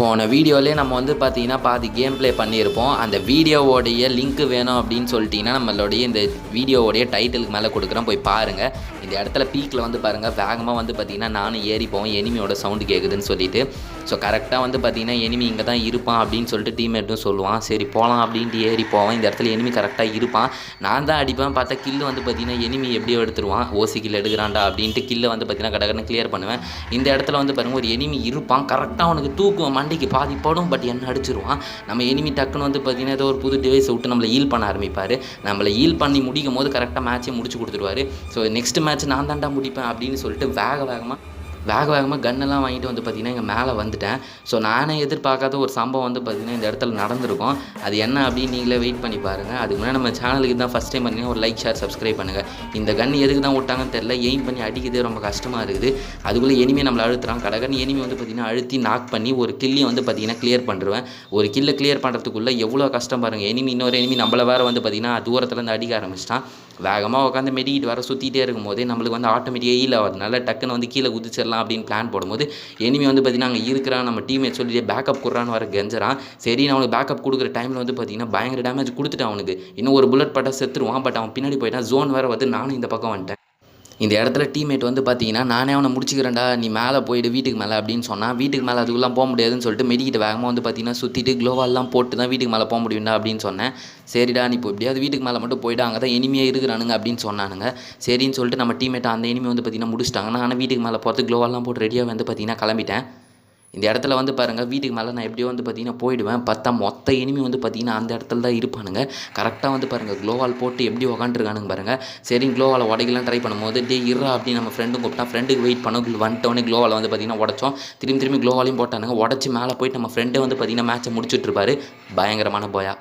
போன வீடியோவிலே நம்ம வந்து பார்த்திங்கன்னா பாதி கேம் ப்ளே பண்ணியிருப்போம். அந்த வீடியோவோடைய லிங்க் வேணும் அப்படின்னு சொல்லிட்டிங்கன்னா நம்மளுடைய இந்த வீடியோவோடைய டைட்டிலுக்கு மேலே கொடுக்குறோம், போய் பாருங்கள். இந்த இடத்துல பீக்கில் வந்து பாருங்கள், வேகமாக வந்து பார்த்திங்கன்னா நானும் ஏறி போவேன், எனிமியோட சவுண்டு கேட்குதுன்னு சொல்லிட்டு. ஸோ கரெக்டாக வந்து பார்த்திங்கன்னா எனிமி இங்கே தான் இருப்பான் அப்படின்னு சொல்லிட்டு டீம்மேட்டும் சொல்லுவான். சரி போகலாம் அப்படின்ட்டு ஏறி போவேன். இந்த இடத்துல எனிமி கரெக்டாக இருப்பான், நான் தான் அடிப்பேன். பார்த்தா கில்லு வந்து பார்த்திங்கன்னா எனிமி எப்படியோ எடுத்துருவான். ஓசி கில் எடுக்கிறான்டா அப்படின்ட்டு கில்லை வந்து பார்த்திங்கன்னா கடகடன்னு கிளியர் பண்ணுவேன். இந்த இடத்துல வந்து பாருங்கள், ஒரு எனிமி இருப்பான், கரெக்டாக அவனுக்கு தூக்குவேன், மண்டிக்கு பாதி போடும், பட் என்ன அடிச்சிருவான். நம்ம எனிமி டக்குன்னு வந்து பார்த்திங்கன்னா ஏதோ ஒரு புது டிவைஸை விட்டு நம்மளை ஹீல் பண்ண ஆரம்பிப்பார். நம்மளை ஹீல் பண்ணி முடிக்கும் போது கரெக்டாக மேட்சை முடிச்சு கொடுத்துருவாரு. ஸோ நெக்ஸ்ட் மேட்ச் நான் தாண்டா முடிப்பேன் அப்படின்னு சொல்லிட்டு வேகமாக கன்னெல்லாம் வாங்கிட்டு வந்து பார்த்திங்கன்னா இங்கே மேலே வந்துட்டேன். ஸோ நானே எதிர்பார்க்காத ஒரு சம்பவம் வந்து பார்த்திங்கன்னா இந்த இடத்துல நடந்திருக்கும். அது என்ன அப்படின்னு நீங்களே வெயிட் பண்ணி பாருங்கள். அதுக்கு முன்னாடி நம்ம சேனலுக்கு தான் ஃபஸ்ட் டைம் பண்ணிங்கன்னா ஒரு லைக், ஷேர், சப்ஸ்கிரைப் பண்ணுங்கள். இந்த கன் எதுக்கு தான் விட்டாங்கன்னு தெரில, எய்ம் பண்ணி அடிக்கிறது ரொம்ப கஷ்டமாக இருக்குது. அதுக்குள்ளே எனிமி நம்மளை அழுத்துறான். கடகன்னு எனிமி வந்து பார்த்திங்கன்னா அழுத்தி நாக் பண்ணி ஒரு கில்லையும் வந்து பார்த்திங்கன்னா கிளியர் பண்ணுறேன். ஒரு கில்லை கிளியர் பண்ணுறதுக்குள்ளே எவ்வளோ கஷ்டம் பாருங்கள். இன்னொரு எனிமி நம்மளை வேறு வந்து பார்த்திங்கன்னா தூரத்துலேருந்து அடிக்க ஆரம்பிச்சிட்டான். வேகமாக உட்காந்து மெடிக்கிட்டு வர சுற்றிட்டே இருக்கும் போதே நம்மளுக்கு வந்து ஆட்டோமேட்டிக்காக ஹீல் ஆகுதுனால டக்குன்னு வந்து கீழே குதிச்சிடலாம் அப்படின்னு பிளான் போடும்போது எனிமி வந்து பார்த்திங்கன்னா அங்கே இருக்கிறான். நம்ம டீமே சொல்லிட்டு பேக்கப் கொடுறான்னு வர கெஞ்சறான். சரி நான் அவனுக்கு பேக்கப் கொடுக்குற டைமில் வந்து பார்த்திங்கன்னா பயங்கர டேமேஜ் கொடுத்துட்டான். அவனுக்கு இன்னும் ஒரு புல்லட் பட்டா செத்துருவான். பட் அவன் பின்னாடி போயிட்டான். ஜோன் வேறு வந்து நானும் இந்த பக்கம் வந்துட்டேன். இந்த இடத்துல டீம்மேட் வந்து பார்த்திங்கன்னா நானே அவனை முடிச்சுக்கிறேன்டா, நீ மேலே போயிடு வீட்டுக்கு மேலே அப்படின்னு சொன்னால், வீட்டுக்கு மேலே அதுக்குலாம் போக முடியாதுன்னு சொல்லிட்டு மெடிக்கிட்டு வேகமாக வந்து பார்த்திங்கன்னா சுற்றிட்டு க்ளோவால்லாம் போட்டு தான் வீட்டுக்கு மேலே போக முடியும்டா அப்படின்னு சொன்னேன். சரிடா நீ இப்போ எப்படியாவது வீட்டுக்கு மேலே மட்டும் போய்ட்டு அங்கே தான் எனிமையாக இருக்கிறானுங்க அப்படின்னு சொன்னானுங்க. சரின்னு சொல்லிட்டு நம்ம டீம்மேட் அந்த எனிமி வந்து பார்த்திங்கன்னா முடிச்சிட்டாங்க. ஆனால் வீட்டுக்கு மேலே போகிறதுக்கு க்ளோவால்லாம் போட்டு ரெடியாக வந்து பார்த்திங்கன்னா கிளம்பிட்டேன். இந்த இடத்துல வந்து பாருங்கள், வீட்டுக்கு மேலே நான் எப்படியோ வந்து பார்த்திங்கன்னா போயிடுவேன். பார்த்தா மொத்த எனிமி வந்து பார்த்திங்கன்னா அந்த இடத்துல தான் இருப்பானுங்க. கரெக்டாக வந்து பாருங்கள் க்ளோவால் போட்டு எப்படி உக்காண்ட்ருக்கானுங்க பாருங்கள். சரி க்ளோவால் உடைக்கலாம் ட்ரை பண்ணும்போது இருறா அப்படின்னு நம்ம ஃப்ரெண்டும் கூப்பிட்டா. ஃப்ரெண்டுக்கு வெயிட் பண்ண வந்துட்டோன்னே க்ளோவால் வந்து பார்த்திங்கன்னா உடச்சோம். திரும்பி க்ளோவாலையும் போட்டானுங்க. உடச்சி மேலே போயிட்டு நம்ம ஃப்ரெண்டை வந்து பார்த்திங்கன்னா மேட்சை முடிச்சுட்ருப்பாரு. பயங்கரமான போயா.